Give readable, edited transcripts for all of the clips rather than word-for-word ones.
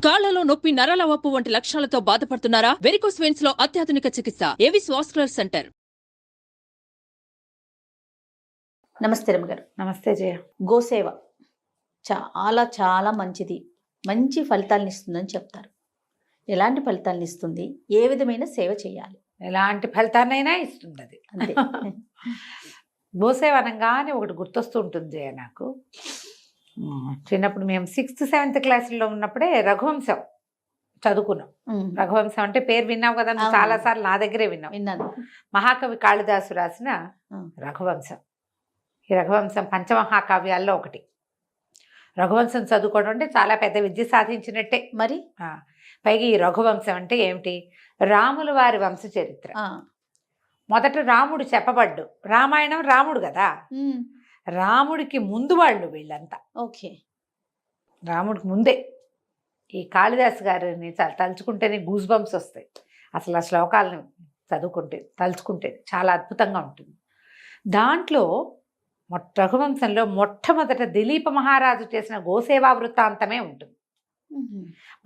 కాళ్లలో నొప్పి, నరాల వాపు వంటి లక్షణాలతో బాధపడుతున్నారా? వెరికోస్ వెయిన్స్ లో అత్యాధునిక చికిత్స ఏవిస్ వాస్కులర్ సెంటర్. నమస్తే రమగారు. నమస్తే జయ. గోసేవ చాలా చాలా మంచిది, మంచి ఫలితాలను ఇస్తుందని చెప్తారు. ఎలాంటి ఫలితాలను ఇస్తుంది? ఏ విధమైన సేవ చేయాలి? ఎలాంటి ఫలితాన్నైనా ఇస్తుంది అది. అంతే. గోసేవ అనగానే ఒకటి గుర్తొస్తూ ఉంటుంది జయ నాకు. చిన్నప్పుడు మేము 6th 7th క్లాసుల్లో ఉన్నప్పుడే రఘువంశం చదువుకున్నాం. రఘువంశం అంటే పేరు విన్నావు కదా, నువ్వు చాలా సార్లు నా దగ్గరే విన్నాను. మహాకవి కాళిదాసు రాసిన రఘువంశం. ఈ రఘువంశం పంచమహాకావ్యాల్లో ఒకటి. రఘువంశం చదువుకోవడం అంటే చాలా పెద్ద విద్య సాధించినట్టే. మరి పైగా ఈ రఘువంశం అంటే ఏమిటి? రాముల వారి వంశ చరిత్ర. మొదట రాముడు చెప్పబడ్డు. రామాయణం రాముడు కదా, రాముడికి ముందు వాళ్ళు వీళ్ళంతా. ఓకే, రాముడికి ముందే. ఈ కాళిదాసు గారిని తలుచుకుంటేనే గూస్ బంప్స్ వస్తాయి. అసలు ఆ శ్లోకాలను చదువుకుంటే తలుచుకుంటే చాలా అద్భుతంగా ఉంటుంది. దాంట్లో రఘువంశంలో మొట్టమొదట దిలీప మహారాజు చేసిన గోసేవా వృత్తాంతమే ఉంటుంది.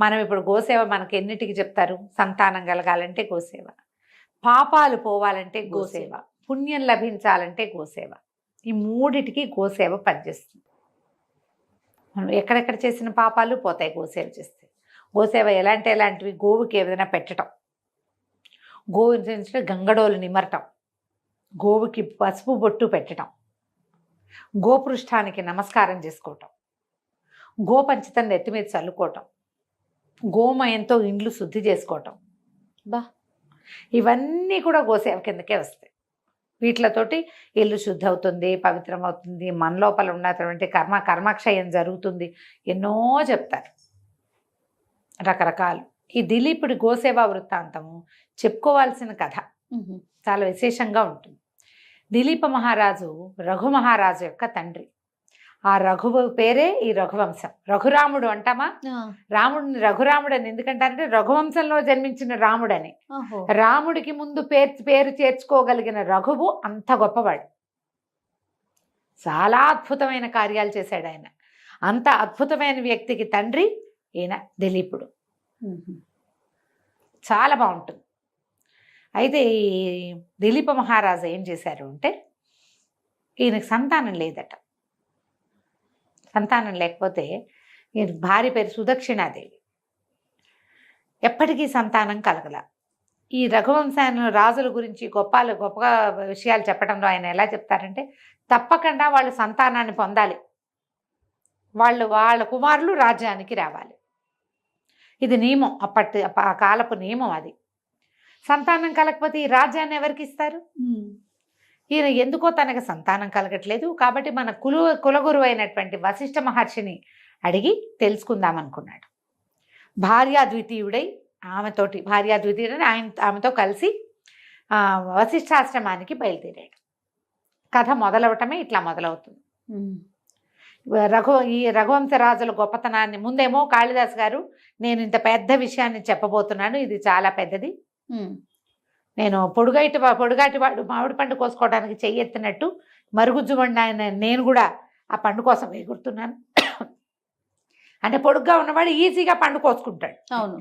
మనం ఇప్పుడు గోసేవ మనకి ఎన్నిటికి చెప్తారు? సంతానం కలగాలంటే గోసేవ, పాపాలు పోవాలంటే గోసేవ, పుణ్యం లభించాలంటే గోసేవ. ఈ మూడిటికి గోసేవ పనిచేస్తుంది. మనం ఎక్కడెక్కడ చేసిన పాపాలు పోతాయి గోసేవ చేస్తే. గోసేవ ఎలాంటివి? గోవుకి ఏదైనా పెట్టడం, గోవు గంగడోలు నిమరటం, గోవుకి పసుపు బొట్టు పెట్టడం, గోపృష్ఠానికి నమస్కారం చేసుకోవటం, గోపంచితం నెత్తి మీద చల్లుకోవటం, గోమయంతో ఇండ్లు శుద్ధి చేసుకోవటం. ఇవన్నీ కూడా గోసేవ కిందకే వస్తాయి. వీటితోటి ఇల్లు శుద్ధి అవుతుంది, పవిత్రం అవుతుంది, మన లోపల ఉన్నటువంటి కర్మక్షయం జరుగుతుంది. ఎన్నో చెప్తారు రకరకాలు. ఈ దిలీపుడి గోసేవా వృత్తాంతము చెప్పుకోవాల్సిన కథ, చాలా విశేషంగా ఉంటుంది. దిలీప మహారాజు రఘు మహారాజు యొక్క తండ్రి. ఆ రఘువు పేరే ఈ రఘువంశం. రఘురాముడు అంటామా? రాముడిని రఘురాముడు అని ఎందుకంటారంటే రఘువంశంలో జన్మించిన రాముడని. రాముడికి ముందు పేరు చేర్చుకోగలిగిన రఘువు అంత గొప్పవాడు. చాలా అద్భుతమైన కార్యాలు చేశాడు ఆయన. అంత అద్భుతమైన వ్యక్తికి తండ్రి ఈయన దిలీపుడు. చాలా బాగుంటుంది. అయితే ఈ దిలీప మహారాజు ఏం చేశారు అంటే, ఈయనకు సంతానం లేదట. సంతానం లేకపోతే ఈయన భార్య పేరు సుదక్షిణాదేవి. ఎప్పటికీ సంతానం కలగల. ఈ రఘువంశాన్ని రాజుల గురించి గొప్పగా విషయాలు చెప్పడంలో ఆయన ఎలా చెప్తారంటే, తప్పకుండా వాళ్ళు సంతానాన్ని పొందాలి, వాళ్ళ కుమారులు రాజ్యానికి రావాలి. ఇది నియమం, ఆ కాలపు నియమం అది. సంతానం కలగకపోతే ఈ రాజ్యాన్ని ఎవరికి ఇస్తారు? ఈయన ఎందుకో తనకు సంతానం కలగట్లేదు కాబట్టి మన కులగురువు అయినటువంటి వశిష్ఠ మహర్షిని అడిగి తెలుసుకుందాం అనుకున్నాడు. భార్యాద్వితీయుడై ఆమెతో కలిసి వశిష్ఠాశ్రమానికి బయలుదేరాడు. కథ మొదలవటమే ఇట్లా మొదలవుతుంది. ఈ రఘువంశరాజుల గొప్పతనాన్ని ముందేమో కాళిదాస్ గారు, నేను ఇంత పెద్ద విషయాన్ని చెప్పబోతున్నాను, ఇది చాలా పెద్దది, నేను పొడుగాటి వాడు మామిడి పండు కోసుకోవడానికి చెయ్యెత్తినట్టు మరుగుజ్జుమండి ఆయన నేను కూడా ఆ పండు కోసం ఎగురుతున్నాను. అంటే పొడుగ్గా ఉన్నవాడు ఈజీగా పండు కోసుకుంటాడు. అవును.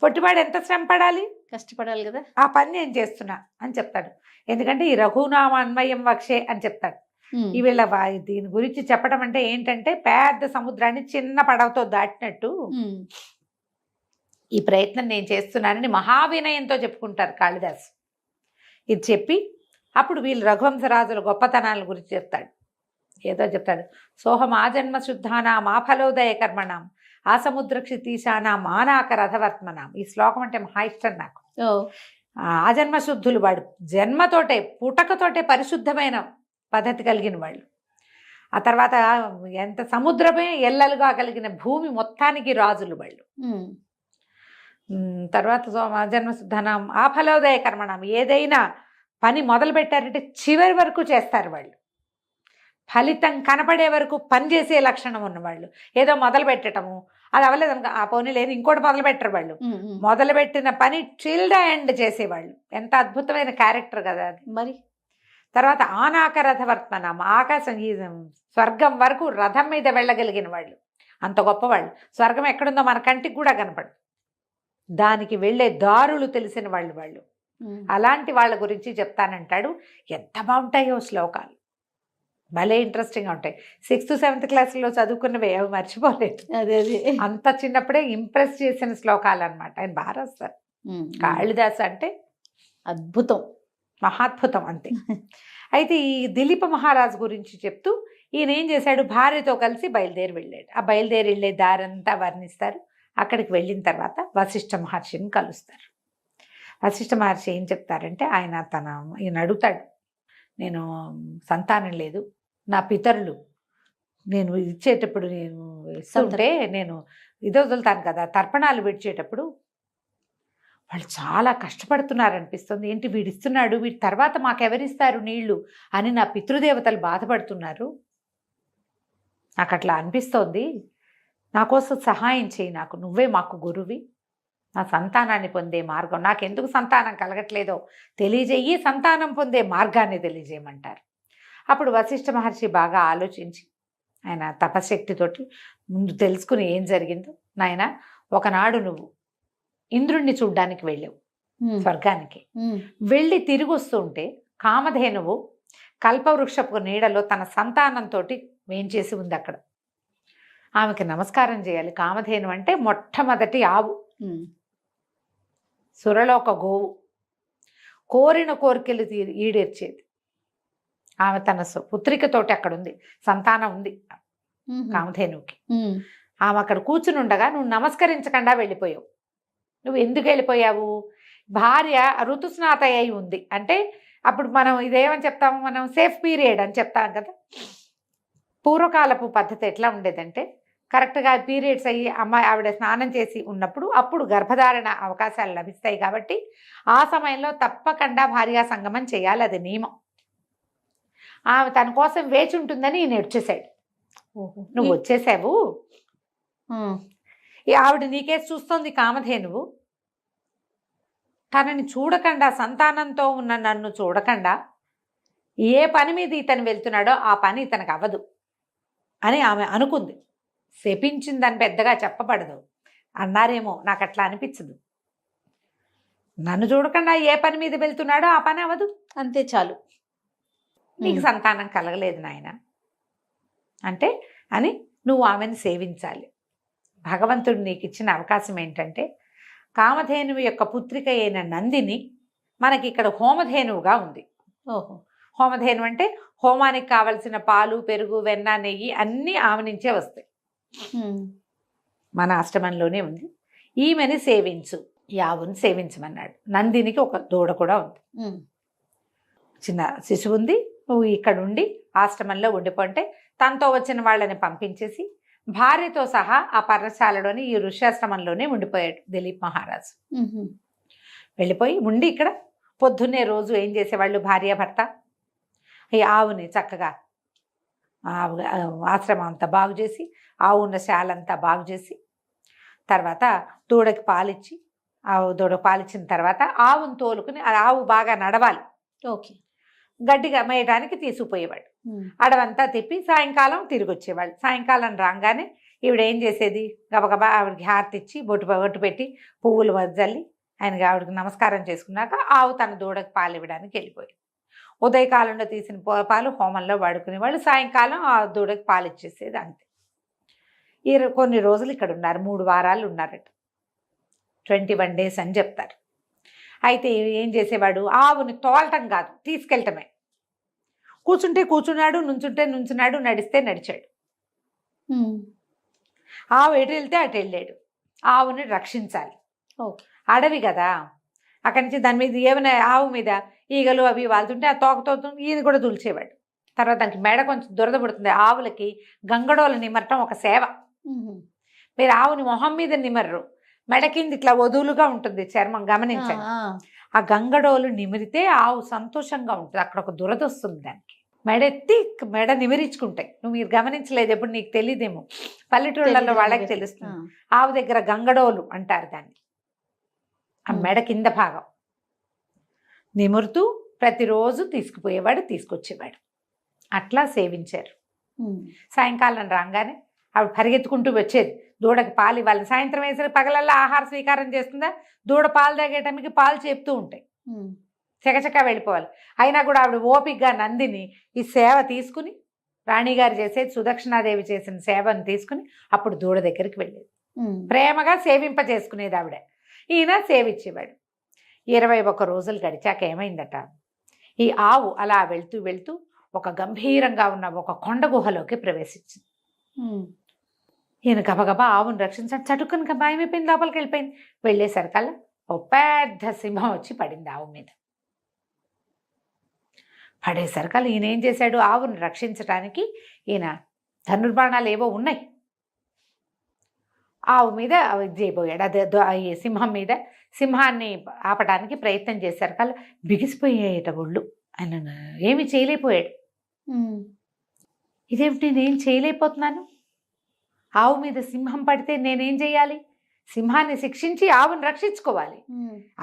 పొట్టివాడు ఎంత శ్రమ పడాలి, కష్టపడాలి కదా. ఆ పని నేను చేస్తున్నా అని చెప్తాడు. ఎందుకంటే ఈ రఘునామ అన్వయం వక్షే అని చెప్తాడు. ఈ వీళ్ళ దీని గురించి చెప్పడం అంటే ఏంటంటే, పెద్ద సముద్రాన్ని చిన్న పడవతో దాటినట్టు ఈ ప్రయత్నం నేను చేస్తున్నానని మహావినయంతో చెప్పుకుంటారు కాళిదాస్. ఇది చెప్పి అప్పుడు వీళ్ళు రఘువంశరాజుల గొప్పతనాల గురించి చెప్తాడు. ఏదో చెప్తాడు, సోహం ఆజన్మ శుద్ధానాం ఆఫలోదయ కర్మణాం ఆ సముద్ర క్షితీశానాం ఆనాక రథవర్త్మనాం. ఈ శ్లోకం అంటే మహా ఇష్టం నాకు. ఆజన్మ శుద్ధులు, వాడు జన్మతోటే పుటకతోటే పరిశుద్ధమైన పద్ధతి కలిగిన వాళ్ళు. ఆ తర్వాత ఎంత సముద్రమే ఎల్లలుగా కలిగిన భూమి మొత్తానికి రాజులు వాళ్ళు. తర్వాత జన్మశుద్ధనం ఆ ఫలోదయ కర్మణం, ఏదైనా పని మొదలు పెట్టారంటే చివరి వరకు చేస్తారు వాళ్ళు. ఫలితం కనపడే వరకు పనిచేసే లక్షణం ఉన్నవాళ్ళు. ఏదో మొదలు పెట్టడము, అది అవ్వలేదు అనుకో, ఆ పోనీ లేదు ఇంకోటి మొదలు పెట్టరు వాళ్ళు. మొదలుపెట్టిన పని టిల్ ద ఎండ్ చేసేవాళ్ళు. ఎంత అద్భుతమైన క్యారెక్టర్ కదా అది. మరి తర్వాత ఆనాక రథవర్త్మనం, ఆకాశం ఈ స్వర్గం వరకు రథం మీద వెళ్ళగలిగిన వాళ్ళు. అంత గొప్పవాళ్ళు. స్వర్గం ఎక్కడుందో మన కంటికి కూడా కనపడదు. దానికి వెళ్ళే దారులు తెలిసిన వాళ్ళు. అలాంటి వాళ్ళ గురించి చెప్తానంటాడు. ఎంత బాగుంటాయో శ్లోకాలు, భలే ఇంట్రెస్టింగ్గా ఉంటాయి. 6th 7th క్లాసులో చదువుకున్నవి అవి మర్చిపోలేదు. అదే అంత చిన్నప్పుడే ఇంప్రెస్ చేసిన శ్లోకాలు అనమాట. ఆయన బాగా రాస్తారు. కాళిదాసు అంటే అద్భుతం, మహాద్భుతం అంతే. అయితే ఈ దిలీప మహారాజు గురించి చెప్తూ ఈయన ఏం చేశాడు, భార్యతో కలిసి బయలుదేరి వెళ్ళాడు. ఆ బయలుదేరి వెళ్ళే దారంతా వర్ణిస్తారు. అక్కడికి వెళ్ళిన తర్వాత వశిష్ఠ మహర్షిని కలుస్తారు. వశిష్ఠ మహర్షి ఏం చెప్తారంటే, ఈయన అడుగుతాడు, నేను సంతానం లేదు, నా పితరులు నేను ఇచ్చేటప్పుడు నేను ఇస్తుంటే నేను ఇది వదులుతాను కదా, తర్పణాలు విడిచేటప్పుడు వాళ్ళు చాలా కష్టపడుతున్నారు అనిపిస్తుంది. ఏంటి వీడిస్తున్నాడు, వీడి తర్వాత మాకెవరిస్తారు నీళ్లు అని నా పితృదేవతలు బాధపడుతున్నారు. నాకు అట్లా అనిపిస్తోంది. నా కోసం సహాయం చేయి, నాకు నువ్వే మాకు గురువి, నా సంతానాన్ని పొందే మార్గం, నాకెందుకు సంతానం కలగట్లేదో తెలియజేయి, సంతానం పొందే మార్గాన్ని తెలియజేయమంటారు. అప్పుడు వశిష్ఠ మహర్షి బాగా ఆలోచించి ఆయన తపశక్తితోటి ముందు తెలుసుకుని ఏం జరిగిందో, నాయన ఒకనాడు నువ్వు ఇంద్రుణ్ణి చూడ్డానికి వెళ్ళావు స్వర్గానికి. వెళ్ళి తిరిగి వస్తుంటే కామధేనువు కల్పవృక్షపు నీడలో తన సంతానంతో వేంచేసి ఉంది. అక్కడ ఆమెకి నమస్కారం చేయాలి. కామధేను అంటే మొట్టమొదటి ఆవు, సురలోక గోవు, కోరిన కోరికలు ఈడేర్చేది. ఆమె తన పుత్రికతోటి అక్కడ ఉంది, సంతానం ఉంది కామధేనువుకి. ఆమె అక్కడ కూర్చుని ఉండగా నువ్వు నమస్కరించకుండా వెళ్ళిపోయావు. నువ్వు ఎందుకు వెళ్ళిపోయావు? భార్య ఋతుస్నాత అయి ఉంది అంటే అప్పుడు మనం ఇదేమని చెప్తాము, మనం సేఫ్ పీరియడ్ అని చెప్తాం కదా. పూర్వకాలపు పద్ధతి ఎట్లా ఉండేదంటే, కరెక్ట్గా పీరియడ్స్ అయ్యి ఆవిడ స్నానం చేసి ఉన్నప్పుడు అప్పుడు గర్భధారణ అవకాశాలు లభిస్తాయి. కాబట్టి ఆ సమయంలో తప్పకుండా భార్యా సంగమం చేయాలి, అది నియమం. ఆమె తన కోసం వేచి ఉంటుందని ఈయన వచ్చేసాడు. నువ్వు వచ్చేసావు, ఆవిడ నీకేసి చూస్తోంది కామధేనువు, తనని చూడకుండా, సంతానంతో ఉన్న నన్ను చూడకుండా ఏ పని మీద ఇతను వెళ్తున్నాడో ఆ పని ఇతనికి అవ్వదు అని ఆమె అనుకుంది. శపించిందని పెద్దగా చెప్పబడదు అన్నారేమో, నాకు అట్లా అనిపించదు. నన్ను చూడకుండా ఏ పని మీద వెళ్తున్నాడో ఆ పని అవ్వదు, అంతే చాలు, నీకు సంతానం కలగలేదు నాయన అంటే అని నువ్వు ఆమెను సేవించాలి. భగవంతుడు నీకు ఇచ్చిన అవకాశం ఏంటంటే, కామధేనువు యొక్క పుత్రిక అయిన నందిని మనకి ఇక్కడ హోమధేనువుగా ఉంది. ఓహో, హోమధేను అంటే హోమానికి కావలసిన పాలు, పెరుగు, వెన్న, నెయ్యి అన్నీ ఆమె నుంచే వస్తాయి. మన ఆశ్రమంలోనే ఉంది. ఈమెని సేవించు, ఈ ఆవుని సేవించమన్నాడు. నందినికి ఒక దూడ కూడా ఉంది, చిన్న శిశువు ఉంది. నువ్వు ఇక్కడ ఉండి ఆశ్రమంలో ఉండిపోంటే తనతో వచ్చిన వాళ్ళని పంపించేసి భార్యతో సహా ఆ పర్ణశాలలోని ఈ ఋష్యాశ్రమంలోనే ఉండిపోయాడు దిలీప్ మహారాజు. వెళ్ళిపోయి ఉండి ఇక్కడ పొద్దున్నే రోజు ఏం చేసేవాళ్ళు, భార్యాభర్త ఈ ఆవుని చక్కగా ఆశ్రమం అంతా బాగు చేసి, ఆవు ఉన్న శాలంతా బాగు చేసి, తర్వాత దూడకి పాలిచ్చి, దూడ పాలిచ్చిన తర్వాత ఆవును తోలుకుని, ఆవు బాగా నడవాలి, ఓకే, గడ్డిగా మేయడానికి తీసుకుపోయేవాడు. అడవంతా తిప్పి సాయంకాలం తిరిగి వచ్చేవాళ్ళు. సాయంకాలం రాగానే ఈవిడ ఏం చేసేది, గబగబా ఆవిడకి హారతి ఇచ్చి బొట్టు పెట్టి పువ్వులు వదల్లి ఆయనకి ఆవిడకి నమస్కారం చేసుకున్నాక ఆవు తన దూడకి పాలు ఇవ్వడానికి వెళ్ళిపోయింది. ఉదయకాలంలో తీసిన పాలు హోమంలో వాడుకునేవాళ్ళు, సాయంకాలం ఆ దూడకి పాలు ఇచ్చేసేది, అంతే. కొన్ని రోజులు ఇక్కడ ఉన్నారు, 3 వారాలు ఉన్నారట, 21 days అని చెప్తారు. అయితే ఏం చేసేవాడు, ఆవుని తోలటం కాదు, తీసుకెళ్ళటమే. కూర్చుంటే కూర్చున్నాడు, నుంచుంటే నుంచున్నాడు, నడిస్తే నడిచాడు. ఆవు ఎటు వెళ్తే అటు వెళ్ళాడు. ఆవుని రక్షించాలి, అడవి కదా, అక్కడి నుంచి దాని మీద ఏమైనా ఆవు మీద ఈగలు అవి వాళ్తుంటే ఆ తోకతో ఈయన కూడా తులిచేవాడు. తర్వాత దానికి మెడ కొంచెం దురద పడుతుంది. ఆవులకి గంగడోలు నిమరటం ఒక సేవ. మీరు ఆవుని మొహం మీద నిమర్రు, మెడ కింద ఇట్లా వదులుగా ఉంటుంది చర్మం, గమనించండి. ఆ గంగడోలు నిమిరితే ఆవు సంతోషంగా ఉంటుంది, అక్కడ ఒక దురద వస్తుంది దానికి. మెడెత్తి మెడ నిమిరించుకుంటాయి. మీరు గమనించలేదు, ఎప్పుడు నీకు తెలియదేమో, పల్లెటూళ్ళలో వాళ్ళకి తెలుస్తుంది. ఆవు దగ్గర గంగడోలు అంటారు దాన్ని. ఆ మెడ కింద భాగం నిమురుతూ ప్రతిరోజు తీసుకుపోయేవాడు, తీసుకొచ్చేవాడు. అట్లా సేవించారు. సాయంకాలం రాగానే ఆవిడ పరిగెత్తుకుంటూ వచ్చేది దూడకి పాలు ఇవ్వాలి. సాయంత్రం వేసరికి పగలల్లా ఆహార స్వీకారం చేస్తుందా, దూడ పాలు తాగేటమికి పాలు చెప్తూ ఉంటాయి, చకచకా వెళ్ళిపోవాలి. అయినా కూడా ఆవిడ ఓపికగా నందిని ఈ సేవ తీసుకుని, రాణిగారు చేసేది సుదక్షిణాదేవి చేసిన సేవను తీసుకుని అప్పుడు దూడ దగ్గరికి వెళ్ళేది. ప్రేమగా సేవింప చేసుకునేది ఆవిడ. ఈయన సేవించేవాడు. 21 రోజులు గడిచాక ఏమైందట, ఈ ఆవు అలా వెళ్తూ వెళ్తూ ఒక గంభీరంగా ఉన్న ఒక కొండ గుహలోకి ప్రవేశించింది. ఈయన గబగబా ఆవును రక్షించాడు. చటుక్కుని భయమైపోయింది, లోపలికి వెళ్ళిపోయింది. వెళ్ళేసరికల్లా ఓ పెద్ద సింహం వచ్చి పడింది ఆవు మీద. పడేసరికల్లా ఈయన ఏం చేశాడు, ఆవును రక్షించడానికి ఈయన ధనుర్బాణాలు ఏవో ఉన్నాయి, ఆవు మీద చేయబోయాడు. అదే ఈ సింహం మీద, సింహాన్ని ఆపడానికి ప్రయత్నం చేశారు. కల్లా బిగిసిపోయేట ఒళ్ళు. ఆయన ఏమి చేయలేకపోయాడు. ఇదేమిటి, నేనేం చేయలేకపోతున్నాను, ఆవు మీద సింహం పడితే నేనేం చేయాలి, సింహాన్ని శిక్షించి ఆవుని రక్షించుకోవాలి.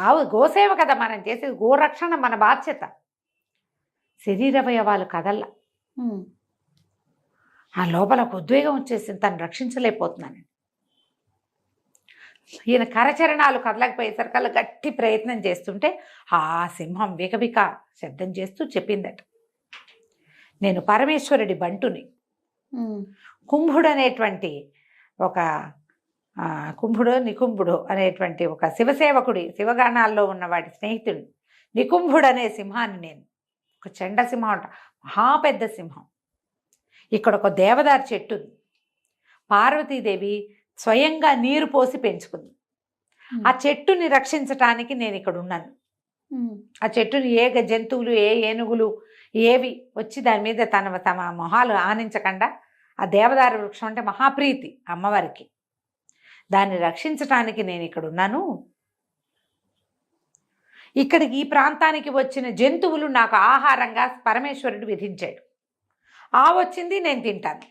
ఆవు గోసేవ కదా మనం చేసేది, గోరక్షణ మన బాధ్యత. శరీరవయవాలు కదల్లా. ఆ లోపల ఒక ఉద్వేగం వచ్చేసింది, తను రక్షించలేకపోతున్నాను. ఈయన కరచరణాలు కదలకపోయేసరికల్లా గట్టి ప్రయత్నం చేస్తుంటే ఆ సింహం వికవిక శబ్దం చేస్తూ చెప్పిందట, నేను పరమేశ్వరుడి బంటుని, కుంభుడు అనేటువంటి ఒక నికుంభుడు అనేటువంటి ఒక శివసేవకుడి, శివగాణాల్లో ఉన్న వాడి స్నేహితుడు నికుంభుడు అనే సింహాన్ని నేను, ఒక చెండ సింహం అంట, మహాపెద్ద సింహం. ఇక్కడ ఒక దేవదారు చెట్టు ఉంది, పార్వతీదేవి స్వయంగా నీరు పోసి పెంచుకుంది. ఆ చెట్టుని రక్షించటానికి నేను ఇక్కడ ఉన్నాను. ఆ చెట్టుని ఏ జంతువులు, ఏ ఏనుగులు ఏవి వచ్చి దాని మీద తమ మొహాలు ఆనించకుండా, ఆ దేవదారు వృక్షం అంటే మహాప్రీతి అమ్మవారికి, దాన్ని రక్షించటానికి నేను ఇక్కడ ఉన్నాను. ఇక్కడికి ఈ ప్రాంతానికి వచ్చిన జంతువులు నాకు ఆహారంగా పరమేశ్వరుడు విధించాడు. ఆవు వచ్చింది నేను తింటాను.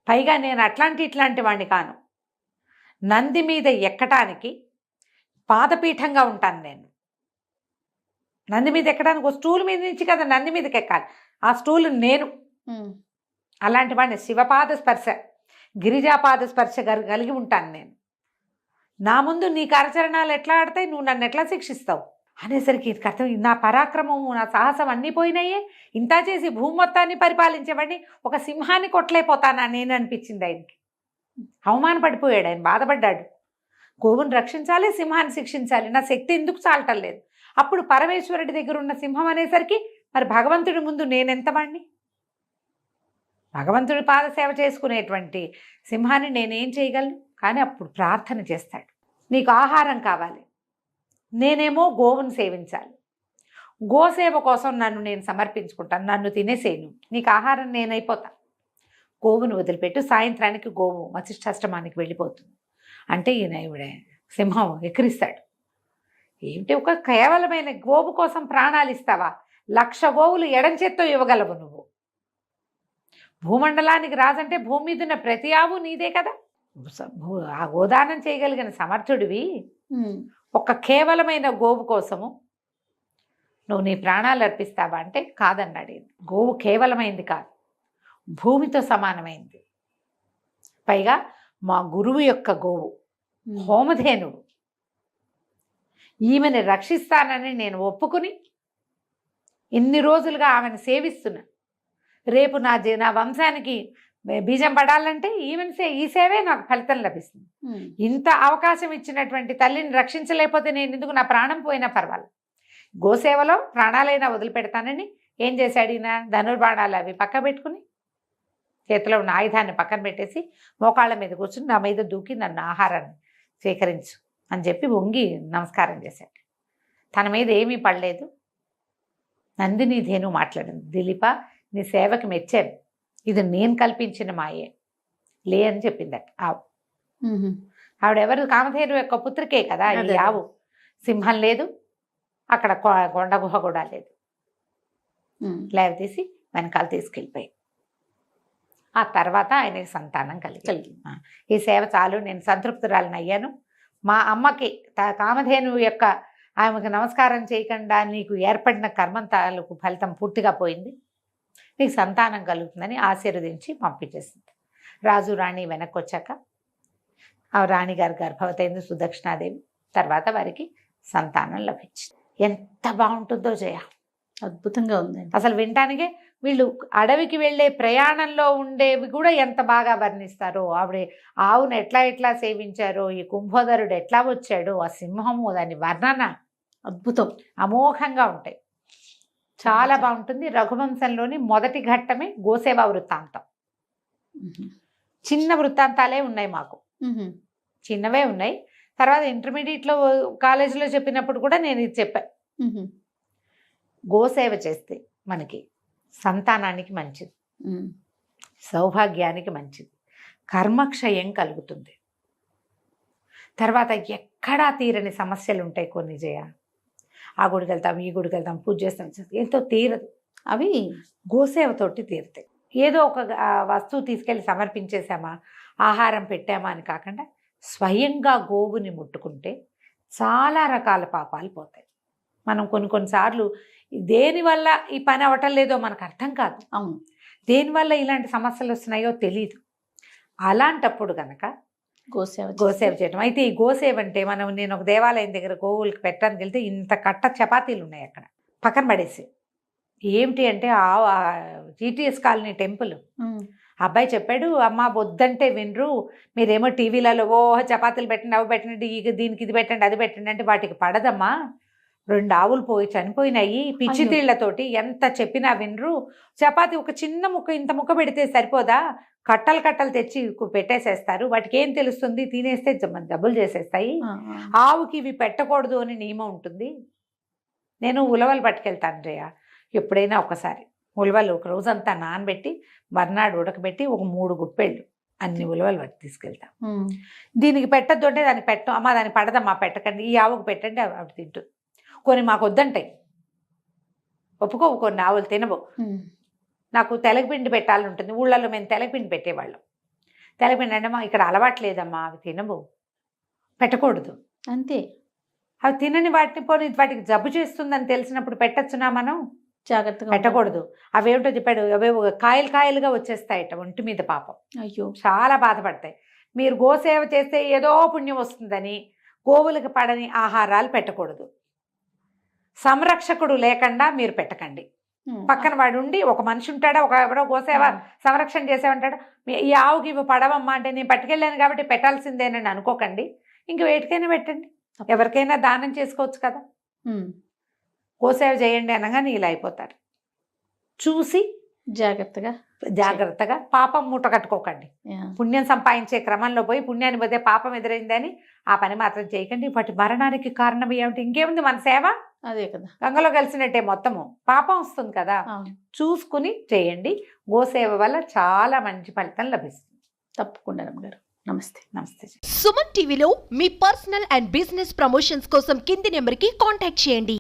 పైగా నేను ఇట్లాంటి వాడిని కాను, నంది మీద ఎక్కటానికి పాదపీఠంగా ఉంటాను నేను. నంది మీద ఎక్కడానికి ఒక స్టూల్ మీద నుంచి కదా నంది మీదకి ఎక్కాలి, ఆ స్టూల్ నేను. అలాంటి వాడిని శివపాద స్పర్శ, గిరిజాపాద స్పర్శ కలిగి ఉంటాను నేను. నా ముందు నీ కరచరణాలు ఎట్లా ఆడతాయి, నువ్వు నన్ను ఎట్లా శిక్షిస్తావు అనేసరికి అర్థం, నా పరాక్రమము నా సాహసం అన్నీ పోయినాయే, ఇంత చేసి భూమి మొత్తాన్ని పరిపాలించేవాడిని ఒక సింహాన్ని కొట్టలేకపోతానా నేను అనిపించింది ఆయనకి. అవమానపడిపోయాడు ఆయన, బాధపడ్డాడు. గోవుని రక్షించాలి, సింహాన్ని శిక్షించాలి, నా శక్తి ఎందుకు చాలటం లేదు. అప్పుడు పరమేశ్వరుడి దగ్గర ఉన్న సింహం అనేసరికి మరి భగవంతుడి ముందు నేనెంత వాడిని, భగవంతుడి పాదసేవ చేసుకునేటువంటి సింహాన్ని నేనేం చేయగలను. కానీ అప్పుడు ప్రార్థన చేస్తాడు, నీకు ఆహారం కావాలి, నేనేమో గోవును సేవించాలి, గోసేవ కోసం నన్ను నేను సమర్పించుకుంటాను, నన్ను తినేసేను, నీకు ఆహారం నేనైపోతా, గోవును వదిలిపెట్టు. సాయంత్రానికి గోవు వశిష్ఠాశ్రమానికి వెళ్ళిపోతుంది. అంటే ఈయన సింహం ఎక్కిరిస్తాడు, ఏమిటి ఒక కేవలమైన గోవు కోసం ప్రాణాలు ఇస్తావా, 1,00,000 గోవులు ఎడం చేత్తో ఇవ్వగలవు నువ్వు. భూమండలానికి రాజంటే భూమి మీద ఉన్న ప్రతి ఆవు నీదే కదా, ఆ గోదానం చేయగలిగిన సమర్థుడివి. ఒక కేవలమైన గోవు కోసము నువ్వు నీ ప్రాణాలు అర్పిస్తావా అంటే కాదన్నాడు. గోవు కేవలమైంది కాదు, భూమితో సమానమైంది. పైగా మా గురువు యొక్క గోవు, హోమధేనువు. ఈమెను రక్షిస్తానని నేను ఒప్పుకుని ఇన్ని రోజులుగా ఆమెను సేవిస్తున్నా. రేపు నా వంశానికి బీజం పడాలంటే ఈ సేవే నాకు ఫలితం లభిస్తుంది. ఇంత అవకాశం ఇచ్చినటువంటి తల్లిని రక్షించలేకపోతే నేను ఎందుకు, నా ప్రాణం పోయినా పర్వాలేదు, గోసేవలో ప్రాణాలైనా వదిలిపెడతానని ఏం చేశాడు ఈయన, ధనుర్బాణాలు అవి పక్క పెట్టుకుని చేతిలో ఉన్న ఆయుధాన్ని పక్కన పెట్టేసి మోకాళ్ళ మీద కూర్చుని నా మీద దూకి నన్ను ఆహారాన్ని స్వీకరించు అని చెప్పి వంగి నమస్కారం చేశాడు. తన మీద ఏమీ పడలేదు. నందిని ధేను మాట్లాడింది, దిలీప నీ సేవకి మెచ్చాను, ఇది నేను కల్పించిన మాయే లే అని చెప్పిందట ఆవు. ఆవిడెవరు, కామధేను యొక్క పుత్రికే కదా ఈ ఆవు. సింహం లేదు అక్కడ, కొండ గుహ కూడా లేదు. లేవ తీసి వెనకాల తీసుకెళ్ళిపోయి ఆ తర్వాత ఆయనకి సంతానం కలిగింది. ఈ సేవ చాలు, నేను సంతృప్తురాలని అయ్యాను. మా అమ్మకి కామధేను యొక్క ఆమెకు నమస్కారం చేయకుండా నీకు ఏర్పడిన కర్మంతాలకు ఫలితం పూర్తిగా పోయింది, నీకు సంతానం కలుగుతుందని ఆశీర్వదించి పంపించేసింది. రాజు రాణి వెనక్కి వచ్చాక ఆ రాణిగారి గర్భవతి అయింది సుదక్షిణాదేవి. తర్వాత వారికి సంతానం లభించింది. ఎంత బాగుంటుందో జయ, అద్భుతంగా ఉందండి. అసలు వినటానికే వీళ్ళు అడవికి వెళ్ళే ప్రయాణంలో ఉండేవి కూడా ఎంత బాగా వర్ణిస్తారో. ఆవిడ ఆవును ఎట్లా సేవించారో, ఈ కుంభోదరుడు ఎట్లా వచ్చాడో, ఆ సింహము, దాని వర్ణన అద్భుతం, అమోఘంగా ఉంటాయి. చాలా బాగుంటుంది. రఘువంశంలోని మొదటి ఘట్టమే గోసేవ వృత్తాంతం. చిన్న వృత్తాంతాలే ఉన్నాయి మాకు, చిన్నవే ఉన్నాయి. తర్వాత ఇంటర్మీడియట్లో కాలేజీలో చెప్పినప్పుడు కూడా నేను ఇది చెప్పాను. గోసేవ చేస్తే మనకి సంతానానికి మంచిది, సౌభాగ్యానికి మంచిది, కర్మక్షయం కలుగుతుంది. తర్వాత ఎక్కడా తీరని సమస్యలు ఉంటాయి కొన్ని జయ. ఆ గుడికి వెళ్తాం, ఈ గుడికి వెళ్తాం, పూజ చేస్తాం, ఎంతో తీరదు. అవి గోసేవతోటి తీరుతాయి. ఏదో ఒక వస్తువు తీసుకెళ్ళి సమర్పించేసామా, ఆహారం పెట్టామా అని కాకుండా స్వయంగా గోవుని ముట్టుకుంటే చాలా రకాల పాపాలు పోతాయి. మనం కొన్నిసార్లు దేనివల్ల ఈ పని అవ్వటం లేదో మనకు అర్థం కాదు. అవును, దేనివల్ల ఇలాంటి సమస్యలు వస్తున్నాయో తెలియదు. అలాంటప్పుడు కనుక గోసేవ చేయడం. అయితే ఈ గోసేవ అంటే నేను ఒక దేవాలయం దగ్గర గోవులకి పెట్టడానికి వెళ్తే ఇంత కట్ట చపాతీలు ఉన్నాయి అక్కడ పక్కన పడేసి. ఏమిటి అంటే జీటీఎస్ కాలనీ టెంపుల్. అబ్బాయి చెప్పాడు, అమ్మ వద్దంటే వినరు, మీరేమో టీవీలలో చపాతీలు పెట్టండి, అవి పెట్టండి, దీనికి ఇది పెట్టండి, అది పెట్టండి అంటే వాటికి పడదమ్మా. 2 ఆవులు చనిపోయినాయి పిచ్చి తీళ్లతోటి, ఎంత చెప్పినా వినరు. చపాతీ ఒక చిన్న ముక్క, ఇంత ముక్క పెడితే సరిపోదా, కట్టలు తెచ్చి పెట్టేసేస్తారు, వాటికి ఏం తెలుస్తుంది, తినేస్తే డబ్బులు చేసేస్తాయి. ఆవుకి ఇవి పెట్టకూడదు అని నియమం ఉంటుంది. నేను ఉలవలు పట్టుకెళ్తాను జయ ఎప్పుడైనా ఒకసారి. ఉలవలు ఒక రోజంతా నానబెట్టి మర్నాడు ఉడకబెట్టి ఒక 3 గుప్పెళ్ళు అన్ని ఉలవలు పట్టి తీసుకెళ్తాం. దీనికి పెట్టద్దు అంటే దానికి పెట్టం, అమ్మ దాన్ని పడదమ్మా పెట్టకండి, ఈ ఆవుకు పెట్టండి, అవి తింటుంది. కొన్ని మాకు వద్దంటాయి, ఒప్పుకోవు, కొన్ని ఆవులు తినవు. నాకు తెలగపిండి పెట్టాలని ఉంటుంది. ఊళ్ళల్లో మేము తెలగపిండి పెట్టేవాళ్ళం. తెలగపిండి అంటే ఇక్కడ అలవాట్లేదమ్మా, అవి తినవు, పెట్టకూడదు అంతే. అవి తినని వాటిని పోనీ వాటికి జబ్బు చేస్తుందని తెలిసినప్పుడు పెట్టచ్చునా మనం? జాగ్రత్తగా పెట్టకూడదు. అవేమిటో చెప్పాడు, అవేవో కాయలుగా వచ్చేస్తాయట ఒంటి మీద, పాపం. అయ్యో, చాలా బాధపడతాయి. మీరు గోసేవ చేస్తే ఏదో పుణ్యం వస్తుందని గోవులకు పడని ఆహారాలు పెట్టకూడదు. సంరక్షకుడు లేకుండా మీరు పెట్టకండి. పక్కన వాడు ఉండి, ఒక మనిషి ఉంటాడా, ఎవరో గోసేవ సంరక్షణ చేసేవంటాడు, ఈ ఆవుకి ఇవి పడవమ్మా అంటే నేను పట్టుకెళ్ళాను కాబట్టి పెట్టాల్సిందేనని అనుకోకండి. ఇంక వేటికైనా పెట్టండి, ఎవరికైనా దానం చేసుకోవచ్చు కదా. గోసేవ చేయండి అనగానే ఇలా అయిపోతారు. చూసి జాగ్రత్తగా పాపం మూట కట్టుకోకండి. పుణ్యం సంపాదించే క్రమంలో పోయి పుణ్యాన్ని పోతే పాపం ఎదురైందని ఆ పని మాత్రం చేయకండి. వాటి మరణానికి కారణం ఏమిటి? ఇంకేముంది, మన సేవ అదే కదా, గంగలో కలిసినట్టే, మొత్తము పాపం వస్తుంది కదా. చూసుకుని చేయండి. గోసేవ వల్ల చాలా మంచి ఫలితం లభిస్తుంది. తప్పకుండా రమ్మగారు. నమస్తే. నమస్తే. సుమన్ టీవీలో మీ పర్సనల్ అండ్ బిజినెస్ ప్రమోషన్స్ కోసం కింది నెంబర్కి కాంటాక్ట్ చేయండి.